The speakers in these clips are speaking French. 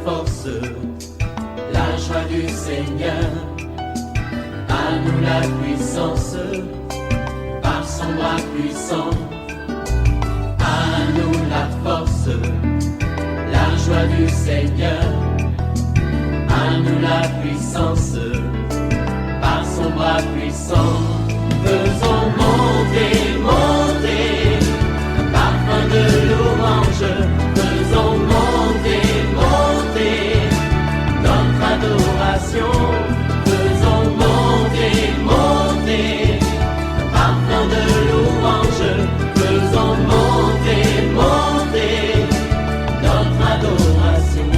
force, la joie du Seigneur. À nous la puissance, par son bras puissant. À nous la force, la joie du Seigneur. À nous la puissance, par son bras puissant. Faisons monter, monter, parfum de louange. Faisons monter, monter, notre adoration. Faisons monter, monter, parfum de louange. Faisons monter, monter, notre adoration.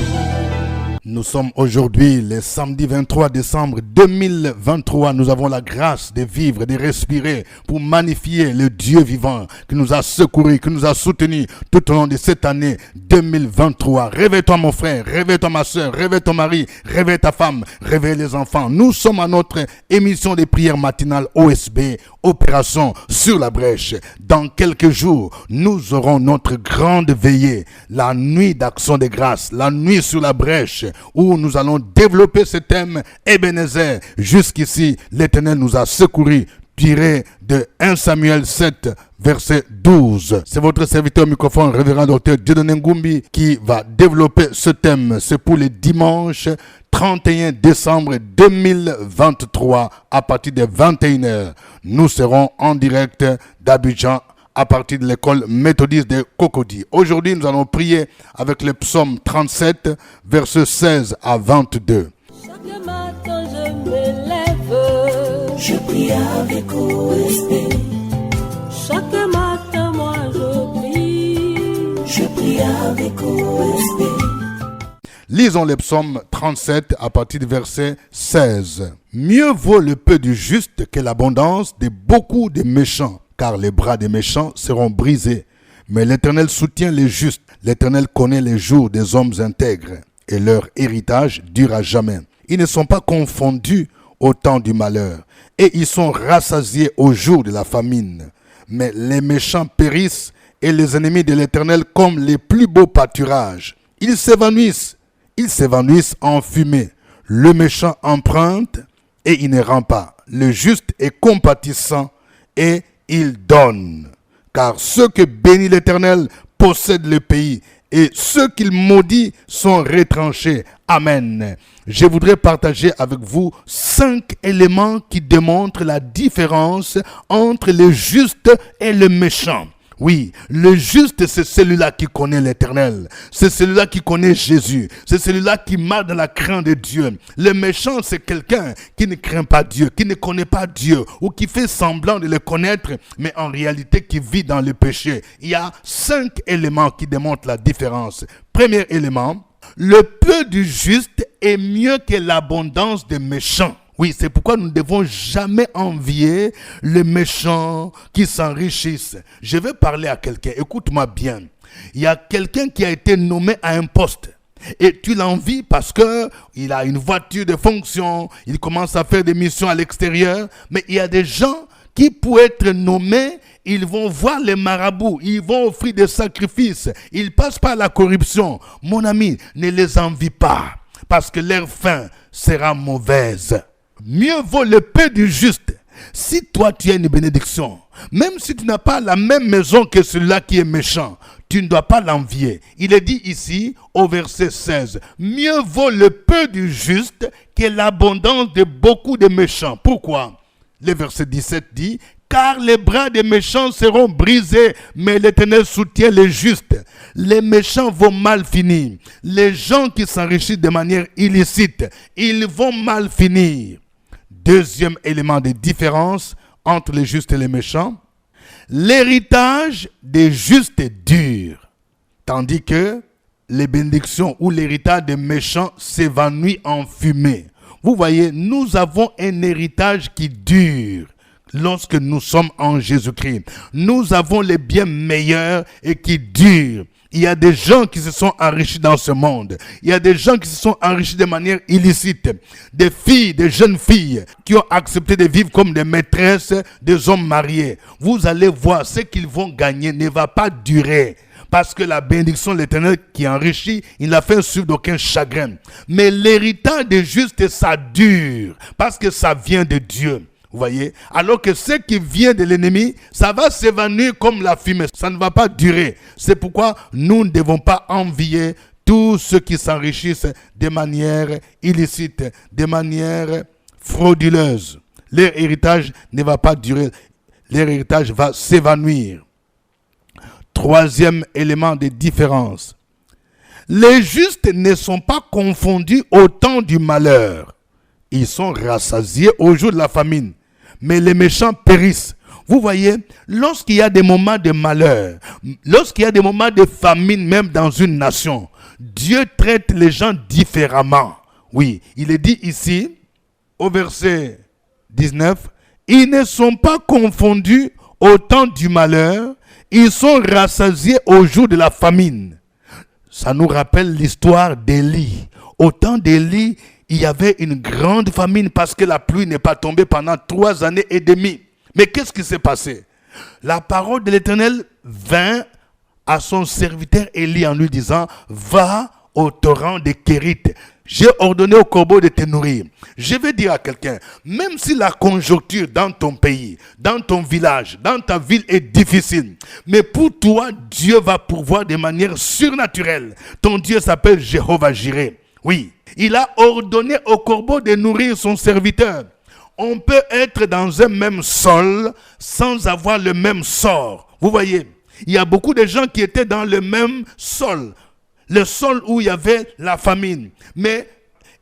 Nous sommes aujourd'hui le samedi 23 décembre 2023. Nous avons la grâce de vivre, de respirer pour magnifier le Dieu vivant qui nous a secourus, qui nous a soutenus tout au long de cette année 2023. Réveille-toi mon frère, réveille-toi ma soeur, réveille ton mari, réveille ta femme, réveille les enfants. Nous sommes à notre émission de prière matinale OSB, Opération sur la brèche. Dans quelques jours, nous aurons notre grande veillée, la nuit d'action de grâce, la nuit sur la brèche, où nous allons développer ce thème Ebenezer. Jusqu'ici, l'Éternel nous a secourus, tiré de 1 Samuel 7, verset 12. C'est votre serviteur au microphone, révérend docteur Dieudonné Ngumbi, qui va développer ce thème. C'est pour le dimanche 31 décembre 2023 à partir de 21h. Nous serons en direct d'Abidjan à partir de l'école méthodiste de Cocody. Aujourd'hui, nous allons prier avec le psaume 37, versets 16 à 22. Chaque matin, je me lève, je prie avec OSB. Chaque matin, moi, je prie avec OSB. Lisons le psaume 37 à partir du verset 16. Mieux vaut le peu du juste que l'abondance de beaucoup de méchants, car les bras des méchants seront brisés. Mais l'Éternel soutient les justes. L'Éternel connaît les jours des hommes intègres, et leur héritage dure à jamais. Ils ne sont pas confondus au temps du malheur, et ils sont rassasiés au jour de la famine. Mais les méchants périssent, et les ennemis de l'Éternel comme les plus beaux pâturages. Ils s'évanouissent en fumée. Le méchant emprunte, et il ne rend pas. Le juste est compatissant, et il donne. Car ceux que bénit l'Éternel possèdent le pays, et ceux qu'il maudit sont retranchés. Amen. Je voudrais partager avec vous 5 éléments qui démontrent la différence entre le juste et le méchant. Oui, le juste, c'est celui-là qui connaît l'Éternel. C'est celui-là qui connaît Jésus. C'est celui-là qui marche dans la crainte de Dieu. Le méchant, c'est quelqu'un qui ne craint pas Dieu, qui ne connaît pas Dieu, ou qui fait semblant de le connaître, mais en réalité qui vit dans le péché. Il y a 5 éléments qui démontrent la différence. Premier élément, le peu du juste est mieux que l'abondance des méchants. Oui, c'est pourquoi nous ne devons jamais envier les méchants qui s'enrichissent. Je vais parler à quelqu'un, écoute-moi bien. Il y a quelqu'un qui a été nommé à un poste. Et tu l'envies parce qu'il a une voiture de fonction, il commence à faire des missions à l'extérieur. Mais il y a des gens qui, pour être nommés, ils vont voir les marabouts, ils vont offrir des sacrifices, ils passent par la corruption. Mon ami, ne les envie pas, parce que leur fin sera mauvaise. Mieux vaut le peu du juste. Si toi tu as une bénédiction, même si tu n'as pas la même maison que celui-là qui est méchant, tu ne dois pas l'envier. Il est dit ici au verset 16, mieux vaut le peu du juste que l'abondance de beaucoup de méchants. Pourquoi? Le verset 17 dit, car les bras des méchants seront brisés, mais l'Éternel soutient les justes. Les méchants vont mal finir. Les gens qui s'enrichissent de manière illicite, ils vont mal finir. Deuxième élément de différence entre les justes et les méchants, l'héritage des justes est dur, tandis que les bénédictions ou l'héritage des méchants s'évanouit en fumée. Vous voyez, nous avons un héritage qui dure lorsque nous sommes en Jésus-Christ. Nous avons les biens meilleurs et qui durent. Il y a des gens qui se sont enrichis dans ce monde. Il y a des gens qui se sont enrichis de manière illicite. Des filles, des jeunes filles qui ont accepté de vivre comme des maîtresses des hommes mariés. Vous allez voir, ce qu'ils vont gagner ne va pas durer. Parce que la bénédiction de l'Éternel qui enrichit, il n'a fait suivre d'aucun chagrin. Mais l'héritage des justes, ça dure. Parce que ça vient de Dieu. Vous voyez? Alors que ce qui vient de l'ennemi, ça va s'évanouir comme la fumée. Ça ne va pas durer. C'est pourquoi nous ne devons pas envier tous ceux qui s'enrichissent de manière illicite, de manière frauduleuse. Leur héritage ne va pas durer. Leur héritage va s'évanouir. Troisième élément de différence. Les justes ne sont pas confondus au temps du malheur. Ils sont rassasiés au jour de la famine. Mais les méchants périssent. Vous voyez, lorsqu'il y a des moments de malheur, lorsqu'il y a des moments de famine, même dans une nation, Dieu traite les gens différemment. Oui, il est dit ici, au verset 19, ils ne sont pas confondus au temps du malheur, ils sont rassasiés au jour de la famine. Ça nous rappelle l'histoire d'Élie. Au temps d'Élie, il y avait une grande famine parce que la pluie n'est pas tombée pendant 3 années et demie. Mais qu'est-ce qui s'est passé? La parole de l'Éternel vint à son serviteur Élie en lui disant, va au torrent de Kérit. J'ai ordonné au corbeau de te nourrir. Je vais dire à quelqu'un, même si la conjoncture dans ton pays, dans ton village, dans ta ville est difficile, mais pour toi, Dieu va pourvoir de manière surnaturelle. Ton Dieu s'appelle Jéhovah Jireh. Oui, il a ordonné au corbeau de nourrir son serviteur. On peut être dans un même sol sans avoir le même sort. Vous voyez, il y a beaucoup de gens qui étaient dans le même sol. Le sol où il y avait la famine. Mais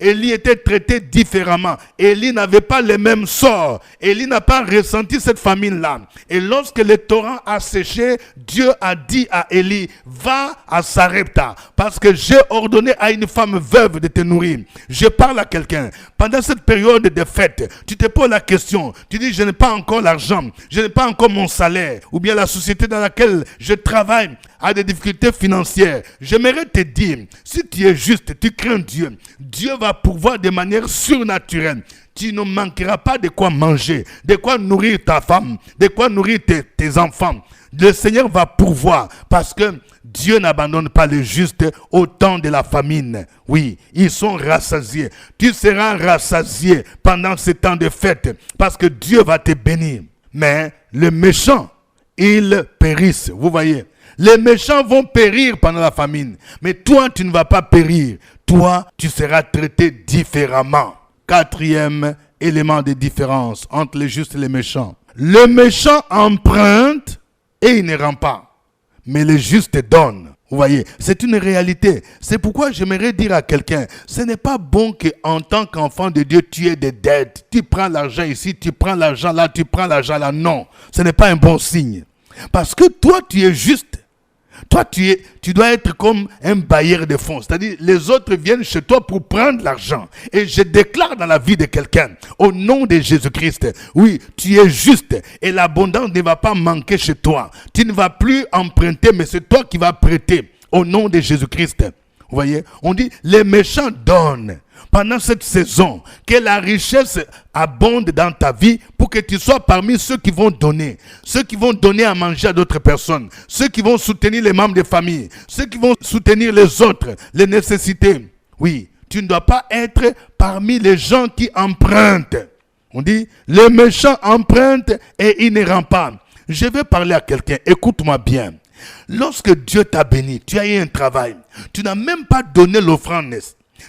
Élie était traité différemment. Élie n'avait pas le même sort. Élie n'a pas ressenti cette famine-là. Et lorsque le torrent a séché, Dieu a dit à Élie, va à Sarepta, parce que j'ai ordonné à une femme veuve de te nourrir. Je parle à quelqu'un. Pendant cette période de fête, tu te poses la question. Tu dis, je n'ai pas encore l'argent. Je n'ai pas encore mon salaire. Ou bien la société dans laquelle je travaille a des difficultés financières. J'aimerais te dire, si tu es juste, tu crains Dieu, Dieu va pourvoir de manière surnaturelle. Tu ne manqueras pas de quoi manger, de quoi nourrir ta femme, de quoi nourrir tes enfants. Le Seigneur va pourvoir parce que Dieu n'abandonne pas les justes au temps de la famine. Oui, ils sont rassasiés. Tu seras rassasié pendant ce temps de fête parce que Dieu va te bénir. Mais les méchants, ils périssent. Vous voyez, les méchants vont périr pendant la famine. Mais toi, tu ne vas pas périr. Toi, tu seras traité différemment. Quatrième élément de différence entre les justes et les méchants. Le méchant emprunte et il ne rend pas. Mais les justes donnent. Vous voyez, c'est une réalité. C'est pourquoi j'aimerais dire à quelqu'un, ce n'est pas bon qu'en tant qu'enfant de Dieu, tu aies des dettes. Tu prends l'argent ici, tu prends l'argent là, tu prends l'argent là. Non, ce n'est pas un bon signe. Parce que toi, tu es juste. Toi, tu dois être comme un bailleur de fonds. C'est-à-dire, les autres viennent chez toi pour prendre l'argent. Et je déclare dans la vie de quelqu'un, au nom de Jésus-Christ, oui, tu es juste. Et l'abondance ne va pas manquer chez toi. Tu ne vas plus emprunter, mais c'est toi qui vas prêter. Au nom de Jésus-Christ. Vous voyez, on dit, les méchants donnent. Pendant cette saison, que la richesse abonde dans ta vie pour que tu sois parmi ceux qui vont donner. Ceux qui vont donner à manger à d'autres personnes. Ceux qui vont soutenir les membres de famille. Ceux qui vont soutenir les autres, les nécessités. Oui, tu ne dois pas être parmi les gens qui empruntent. On dit, les méchants empruntent et ils ne rendent pas. Je vais parler à quelqu'un, écoute-moi bien. Lorsque Dieu t'a béni, tu as eu un travail, tu n'as même pas donné l'offrande.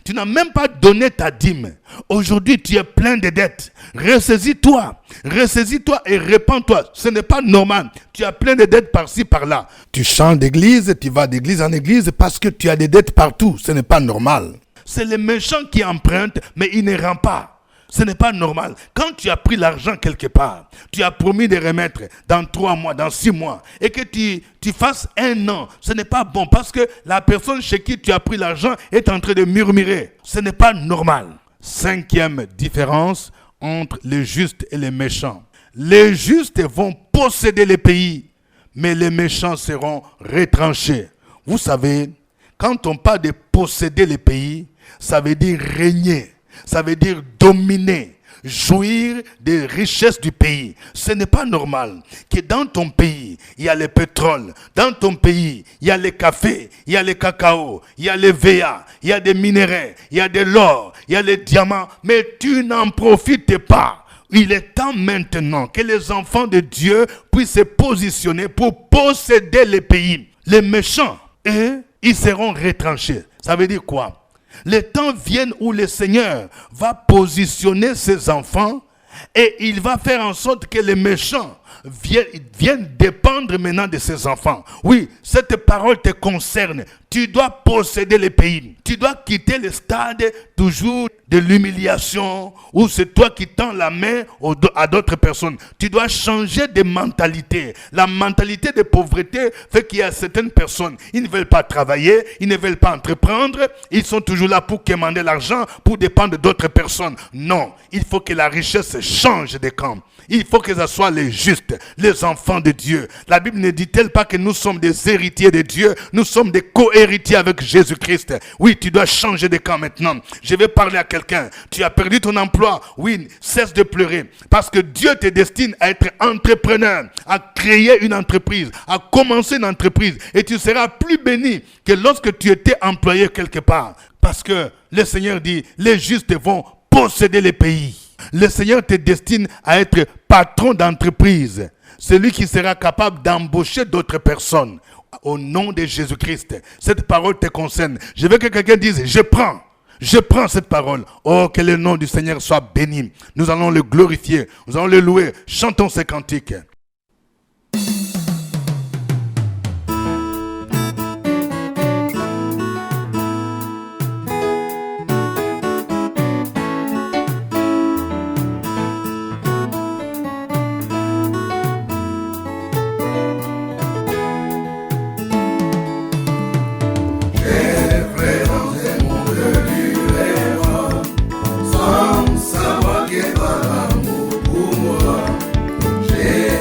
Tu n'as même pas donné ta dîme. Aujourd'hui, tu es plein de dettes. Ressaisis-toi. Ressaisis-toi et répands-toi. Ce n'est pas normal. Tu as plein de dettes par-ci, par-là. Tu changes d'église, tu vas d'église en église parce que tu as des dettes partout. Ce n'est pas normal. C'est les méchants qui empruntent, mais ils ne rendent pas. Ce n'est pas normal. Quand tu as pris l'argent quelque part, tu as promis de remettre dans 3 mois, dans 6 mois, et que tu fasses 1 an, ce n'est pas bon parce que la personne chez qui tu as pris l'argent est en train de murmurer. Ce n'est pas normal. 5e différence entre les justes et les méchants. Les justes vont posséder les pays, mais les méchants seront retranchés. Vous savez, quand on parle de posséder les pays, ça veut dire régner. Ça veut dire dominer. jouir des richesses du pays. Ce n'est pas normal que dans ton pays, il y a le pétrole, dans ton pays, il y a les cafés, il y a les cacao, il y a les VA, il y a des minéraux, il y a de l'or, il y a les diamants, mais tu n'en profites pas. Il est temps maintenant que les enfants de Dieu puissent se positionner pour posséder les pays. Les méchants, eux, ils seront retranchés. Ça veut dire quoi? Les temps viennent où le Seigneur va positionner ses enfants et il va faire en sorte que les méchants viennent dépendre maintenant de ses enfants. Oui, cette parole te concerne. Tu dois posséder les pays. Tu dois quitter le stade toujours de l'humiliation où c'est toi qui tends la main à d'autres personnes. Tu dois changer de mentalité. La mentalité de pauvreté fait qu'il y a certaines personnes, ils ne veulent pas travailler, ils ne veulent pas entreprendre, ils sont toujours là pour quémander l'argent, pour dépendre d'autres personnes. Non, il faut que la richesse change de camp. Il faut que ce soit les justes, les enfants de Dieu. La Bible ne dit-elle pas que nous sommes des héritiers de Dieu? Nous sommes des co-héritiers avec Jésus-Christ. Oui, tu dois changer de camp maintenant. Je vais parler à quelqu'un. Tu as perdu ton emploi. Oui, cesse de pleurer. Parce que Dieu te destine à être entrepreneur, à créer une entreprise, à commencer une entreprise. Et tu seras plus béni que lorsque tu étais employé quelque part. Parce que le Seigneur dit, les justes vont posséder les pays. Le Seigneur te destine à être patron d'entreprise. Celui qui sera capable d'embaucher d'autres personnes. Au nom de Jésus-Christ. Cette parole te concerne. Je veux que quelqu'un dise, je prends cette parole. Oh, que le nom du Seigneur soit béni. Nous allons le glorifier. Nous allons le louer. Chantons ces cantiques. Sans savoir que par l'amour pour moi, j'ai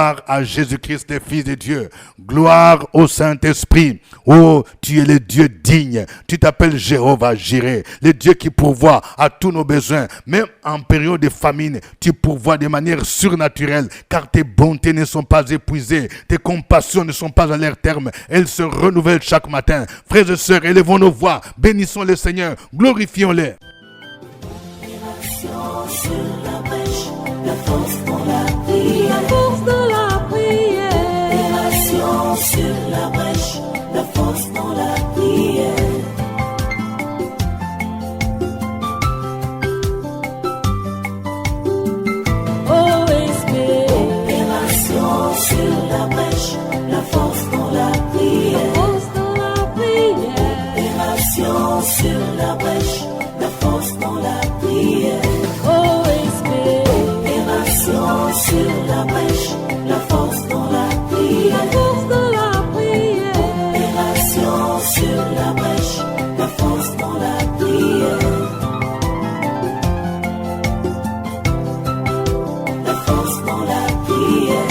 Gloire à Jésus-Christ, le Fils de Dieu. Gloire au Saint-Esprit. Oh, tu es le Dieu digne. Tu t'appelles Jéhovah Jireh, le Dieu qui pourvoit à tous nos besoins. Même en période de famine, tu pourvois de manière surnaturelle, car tes bontés ne sont pas épuisées, tes compassions ne sont pas à leur terme. Elles se renouvellent chaque matin. Frères et sœurs, élevons nos voix, bénissons le Seigneur, glorifions-le. Sur la brèche, la force dans la prière. La force dans la prière. Opération sur la brèche, la force dans la prière. OSB. Opération sur la brèche, la force dans la prière. La force dans la prière. Opération sur la brèche, la force dans la prière. Sur la brèche, la force dans la prière. La force dans la prière. Opération sur la brèche, la force dans la prière. La force dans la prière.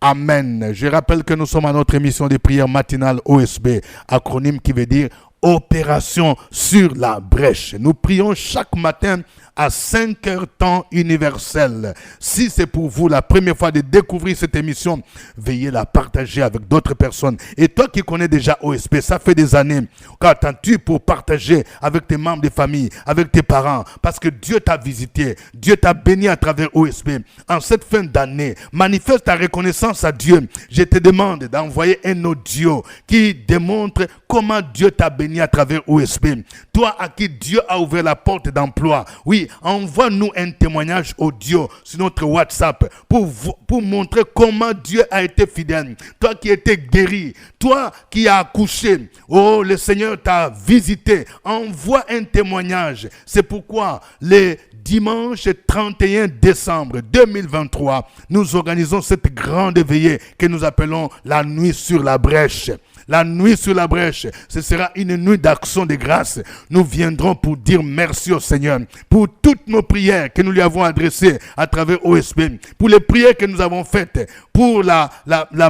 Amen. Je rappelle que nous sommes à notre émission de prière matinale OSB, acronyme qui veut dire Opération sur la brèche. Nous prions chaque matin à 5 heures temps universel. Si c'est pour vous la première fois de découvrir cette émission, veuillez la partager avec d'autres personnes. Et toi qui connais déjà OSB, ça fait des années, qu'attends-tu pour partager avec tes membres de famille, avec tes parents? Parce que Dieu t'a visité, Dieu t'a béni à travers OSB. En cette fin d'année, manifeste ta reconnaissance à Dieu. Je te demande d'envoyer un audio qui démontre comment Dieu t'a béni à travers OSB. Toi à qui Dieu a ouvert la porte d'emploi. Oui, envoie-nous un témoignage audio sur notre WhatsApp pour montrer comment Dieu a été fidèle. Toi qui étais guéri, toi qui as accouché, oh le Seigneur t'a visité. Envoie un témoignage. C'est pourquoi les dimanche 31 décembre 2023, nous organisons cette grande veillée que nous appelons la nuit sur la brèche. La nuit sur la brèche, ce sera une nuit d'action de grâce. Nous viendrons pour dire merci au Seigneur pour toutes nos prières que nous lui avons adressées à travers OSB, pour les prières que nous avons faites, pour la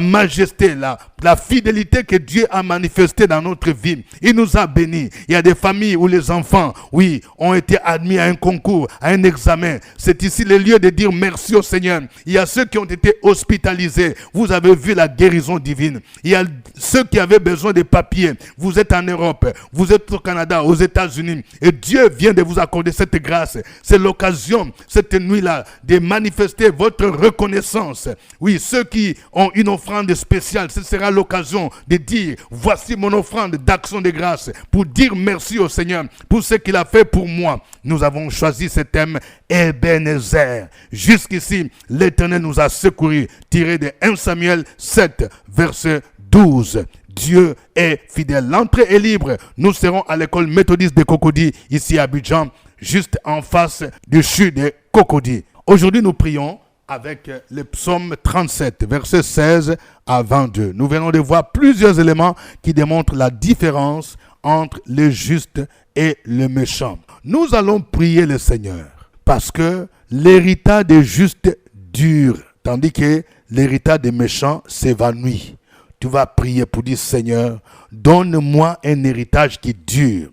majesté, la fidélité que Dieu a manifestée dans notre vie. Il nous a bénis. Il y a des familles où les enfants, oui, ont été admis à un concours, à un examen. C'est ici le lieu de dire merci au Seigneur. Il y a ceux qui ont été hospitalisés. Vous avez vu la guérison divine. Il y a ceux qui avaient besoin de papiers. Vous êtes en Europe, vous êtes au Canada, aux États-Unis, et Dieu vient de vous accorder cette grâce. C'est l'occasion, cette nuit-là, de manifester votre reconnaissance. Oui, ceux qui ont une offrande spéciale, ce sera l'occasion de dire, voici mon offrande d'action de grâce, pour dire merci au Seigneur, pour ce qu'il a fait pour moi. Nous avons choisi ce thème, Ebenezer. Jusqu'ici, l'Éternel nous a secourus, tiré de 1 Samuel 7, verset 12. Dieu est fidèle. L'entrée est libre. Nous serons à l'école méthodiste de Cocody, ici à Abidjan, juste en face du CHU de Cocody. Aujourd'hui, nous prions avec le psaume 37, versets 16 à 22. Nous venons de voir plusieurs éléments qui démontrent la différence entre le juste et le méchant. Nous allons prier le Seigneur parce que l'héritage des justes dure, tandis que l'héritage des méchants s'évanouit. Tu vas prier pour dire, Seigneur, donne-moi un héritage qui dure.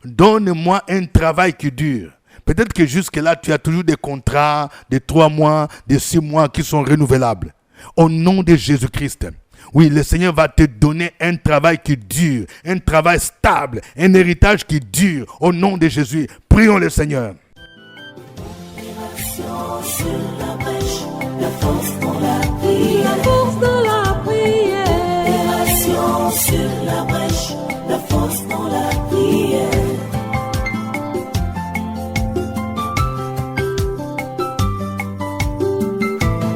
Donne-moi un travail qui dure. Peut-être que jusque-là, tu as toujours des contrats de 3 mois, de 6 mois qui sont renouvelables. Au nom de Jésus-Christ, oui, le Seigneur va te donner un travail qui dure, un travail stable, un héritage qui dure. Au nom de Jésus, prions le Seigneur. Sur la brèche, la force dans la prière. La force dans la prière. Sur la brèche, la force dans la prière.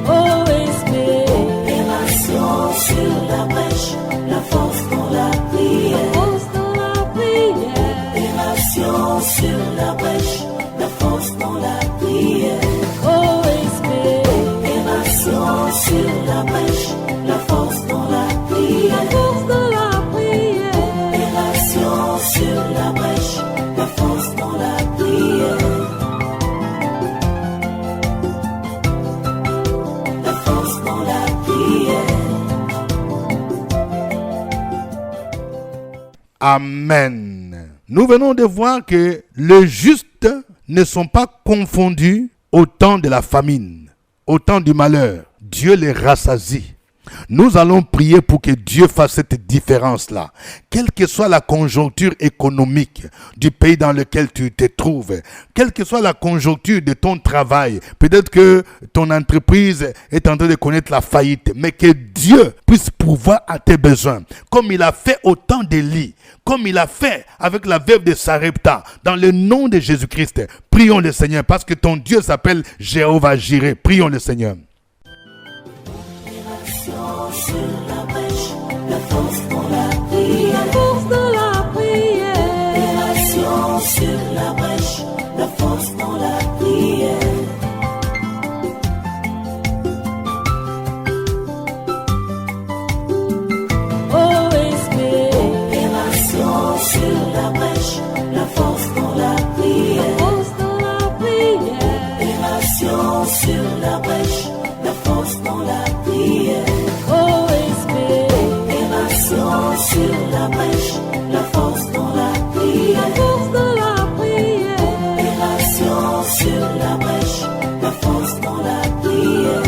OSB. Opération sur la brèche, la force dans la prière. La force dans la prière. Opération sur la brèche, la force dans la prière. OSB. Opération Amen. Nous venons de voir que les justes ne sont pas confondus au temps de la famine, au temps du malheur. Dieu les rassasie. Nous allons prier pour que Dieu fasse cette différence-là. Quelle que soit la conjoncture économique du pays dans lequel tu te trouves, quelle que soit la conjoncture de ton travail, peut-être que ton entreprise est en train de connaître la faillite, mais que Dieu puisse pourvoir à tes besoins, comme il a fait au temps d'Élie, comme il a fait avec la veuve de Sarepta, dans le nom de Jésus-Christ. Prions le Seigneur, parce que ton Dieu s'appelle Jéhovah-Jireh. Prions le Seigneur. Sur la brèche, la force dans la prière. La force dans la prière. Opération sur la brèche, la force dans la prière. OSP. Opération sur la brèche, la force dans la prière. La force dans la prière. Opération sur la brèche, la force dans la prière. Sur la brèche, la force dans la prière. La force dans la prière. Opération sur la brèche, la force dans la prière.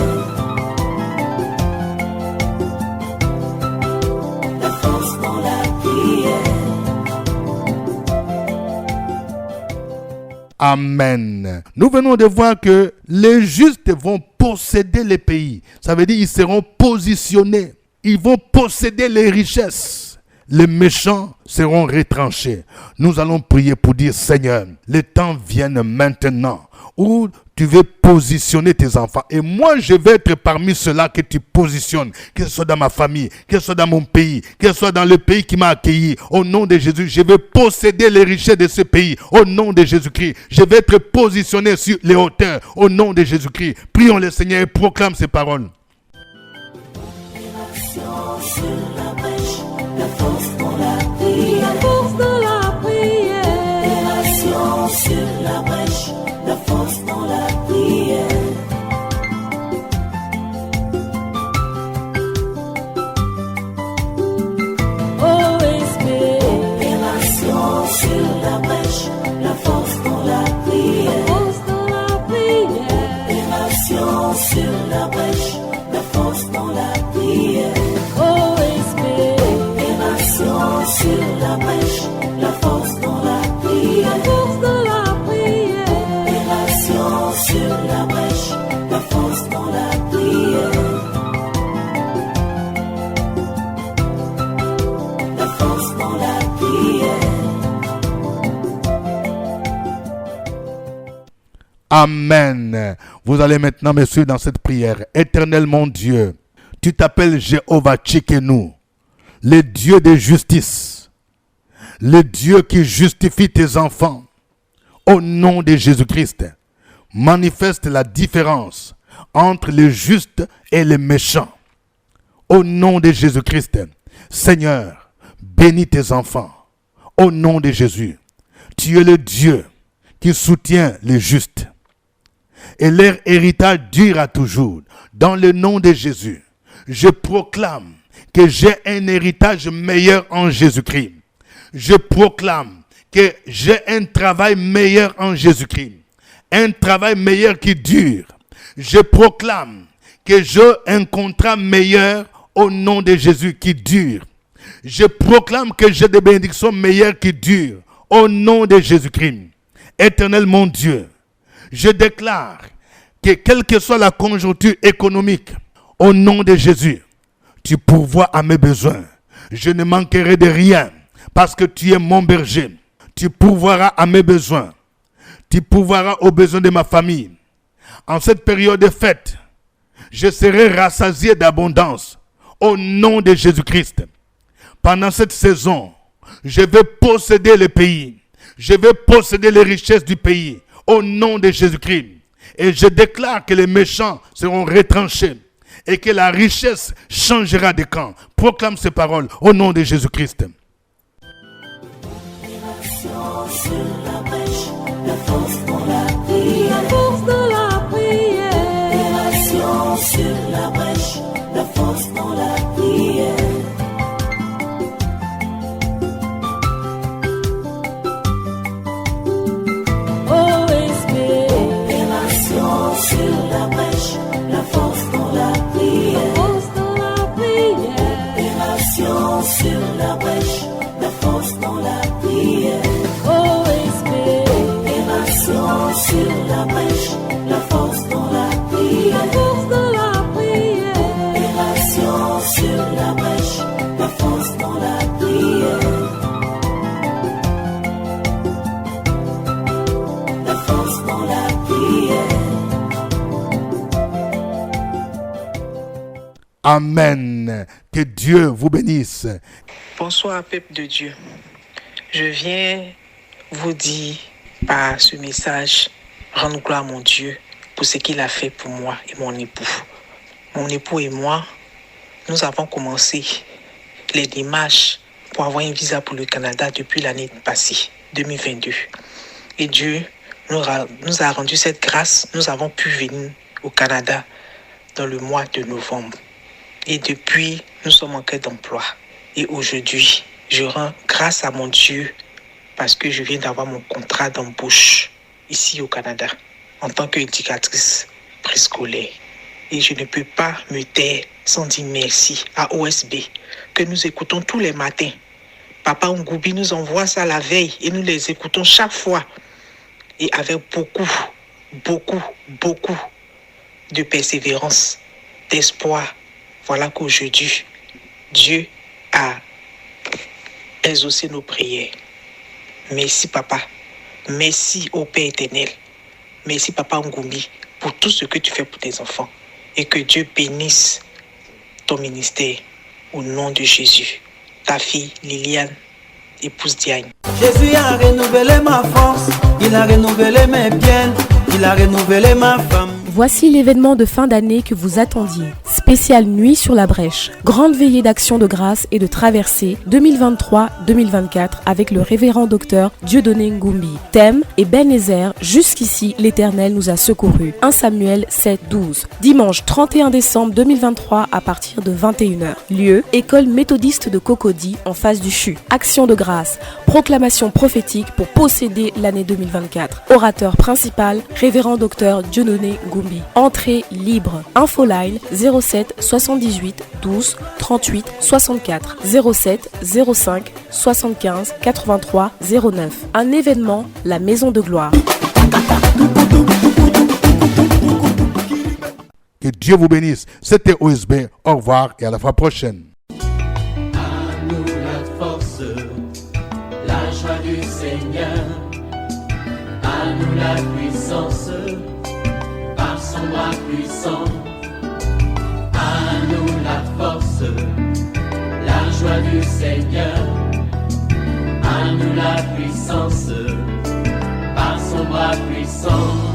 La force dans la prière. Amen. Nous venons de voir que les justes vont posséder les pays. Ça veut dire qu'ils seront positionnés. Ils vont posséder les richesses. Les méchants seront retranchés. Nous allons prier pour dire, Seigneur, le temps vient maintenant où tu veux positionner tes enfants. Et moi, je vais être parmi ceux-là que tu positionnes, que ce soit dans ma famille, que ce soit dans mon pays, que ce soit dans le pays qui m'a accueilli. Au nom de Jésus, je vais posséder les richesses de ce pays. Au nom de Jésus-Christ, je vais être positionné sur les hauteurs. Au nom de Jésus-Christ, prions le Seigneur et proclame ces paroles. Sur la brèche, la force dans la prière. La force dans la prière. Opération sur la brèche, la force dans la prière. OSP. Opération sur la brèche, la force dans la prière. La force dans la prière. Opération sur la brèche, la force dans la prière. Sur la brèche, la force dans la prière. La force dans la prière. Opération sur la brèche, la force dans la prière. La force dans la prière. Amen. Vous allez maintenant me suivre dans cette prière. Éternel mon Dieu, tu t'appelles Jéhovah Tchikenu, le Dieu de justice, le Dieu qui justifie tes enfants. Au nom de Jésus-Christ, manifeste la différence entre les justes et les méchants. Au nom de Jésus-Christ, Seigneur, bénis tes enfants. Au nom de Jésus, tu es le Dieu qui soutient les justes. Et leur héritage durera toujours. Dans le nom de Jésus, je proclame que j'ai un héritage meilleur en Jésus-Christ. Je proclame que j'ai un travail meilleur en Jésus-Christ. Un travail meilleur qui dure. Je proclame que j'ai un contrat meilleur au nom de Jésus qui dure. Je proclame que j'ai des bénédictions meilleures qui durent au nom de Jésus-Christ. Éternel mon Dieu, je déclare que quelle que soit la conjoncture économique, au nom de Jésus, tu pourvois à mes besoins. Je ne manquerai de rien parce que tu es mon berger. Tu pourvoiras à mes besoins. Tu pourvoiras aux besoins de ma famille. En cette période de fête, je serai rassasié d'abondance au nom de Jésus-Christ. Pendant cette saison, je vais posséder le pays. Je vais posséder les richesses du pays au nom de Jésus-Christ. Et je déclare que les méchants seront retranchés et que la richesse changera de camp. Proclame ces paroles au nom de Jésus-Christ. Sur la brèche, la force dans la prière. La force dans la prière. Opération sur la brèche, la force dans la prière. sur la brèche, la force dans la prière. Opération sur la brèche, la force dans la prière. Opération sur la brèche, la force dans la prière. Opération sur la brèche, la force dans la prière. La force dans la prière. Amen. Que Dieu vous bénisse. Bonsoir, peuple de Dieu. Je viens vous dire par ce message, rendre gloire à mon Dieu pour ce qu'il a fait pour moi et mon époux. Mon époux et moi, nous avons commencé les démarches pour avoir un visa pour le Canada depuis l'année passée, 2022. Et Dieu nous a rendu cette grâce. Nous avons pu venir au Canada dans le mois de novembre. Et depuis, nous sommes en quête d'emploi. Et aujourd'hui, je rends grâce à mon Dieu parce que je viens d'avoir mon contrat d'embauche ici au Canada en tant qu'éducatrice préscolaire. Et je ne peux pas me taire sans dire merci à OSB que nous écoutons tous les matins. Papa Ngoubi nous envoie ça la veille et nous les écoutons chaque fois. Et avec beaucoup de persévérance, d'espoir. Voilà qu'aujourd'hui, Dieu a exaucé nos prières. Merci papa. Merci au Père éternel. Merci papa Ngoubi pour tout ce que tu fais pour tes enfants. Et que Dieu bénisse ton ministère au nom de Jésus. Ta fille Liliane, épouse Diane. Jésus a renouvelé ma force, il a renouvelé mes biens, il a renouvelé ma femme. Voici l'événement de fin d'année que vous attendiez. Spéciale nuit sur la brèche. Grande veillée d'action de grâce et de traversée 2023-2024 avec le révérend docteur Dieudonné Ngoubi. Thème: Ebenezer, jusqu'ici l'Éternel nous a secourus. 1 Samuel 7-12. Dimanche 31 décembre 2023 à partir de 21h. Lieu: École méthodiste de Cocody en face du CHU. Action de grâce. Proclamation prophétique pour posséder l'année 2024. Orateur principal: révérend docteur Dieudonné Ngoubi. Entrée libre. Infoline 07 78 12 38 64 07 05 75 83 09. Un événement, la Maison de Gloire. Que Dieu vous bénisse. C'était OSB. Au revoir et à la fois prochaine. À nous la force, la joie du Seigneur. À nous la puissance, par son bras puissant. À nous la force, la joie du Seigneur. À nous la puissance, par son bras puissant.